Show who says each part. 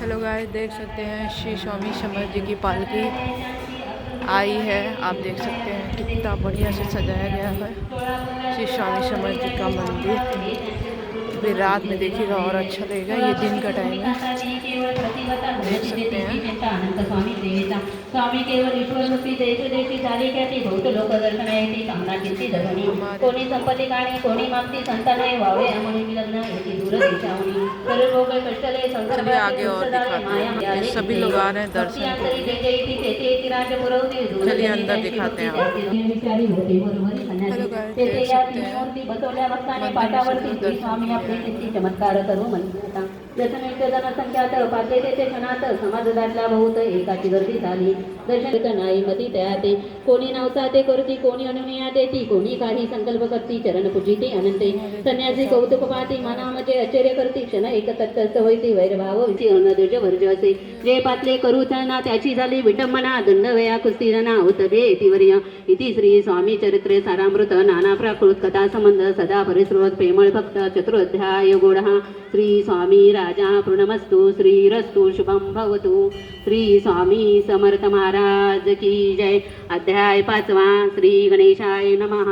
Speaker 1: Hello guys, देख सकते हैं श्री स्वामी समर्थ जी की पालकी आई है। आप देख सकते हैं कितना बढ़िया से सजाया गया है श्री स्वामी समर्थ जी का मंदिर। अभी रात में देखिएगा और अच्छा लगेगा, ये दिन का टाइम है, देख सकते हैं।
Speaker 2: स्वामी केवळ ईश्वर रूपी देशी झाली क्या ती भूत लोक दर्शनायची कामना चिंती धरणी कोणी संपत्ती काणी कोणी मागती संतानाय व्हावे म्हणून मी लग्न येते दूर देशावणी सर्व रोग कष्टले
Speaker 1: चलिए आगे और दिखाते हैं, ये सभी लोग आ रहे हैं दर्शन के लिए। चलिए अंदर दिखाते हैं आपको। हेलो गाइस, देख सकते हैं मंदिर
Speaker 2: स्वामी आपले किती चमत्कार करू म्हणता दर्शनेच जनसंख्यात पाचे तेथे क्षणात समाजदातल्या बहुत एकाची गर्दी झाली दर्शन नाही मती तयाते कोणी नवसा ते करती कोणी अनुनया देती कोणी काही संकल्प करती चरण पूजिती अनंते संन्यासी कौतुक पाती मना म्हणजे आश्चर्य करती क्षण एक तत्त होईती वैरभाव अनदुज वर्ज असे जे पातले करू ना त्याची झाली विटंबना दंड वया कुस्तीरना होत दे तिवर्य इति श्री स्वामी चरित्रे सारामृत नाना प्राकृत कथा संबंध सदा परिसृत प्रेमळ भक्त चतुर्ध्याय गोडहा श्री स्वामी राजा पूर्णमस्तु श्रीरस्तु शुभम भवतु। श्री स्वामी समर्थ महाराज की जय। अध्याय 5 श्री गणेशाय नमः।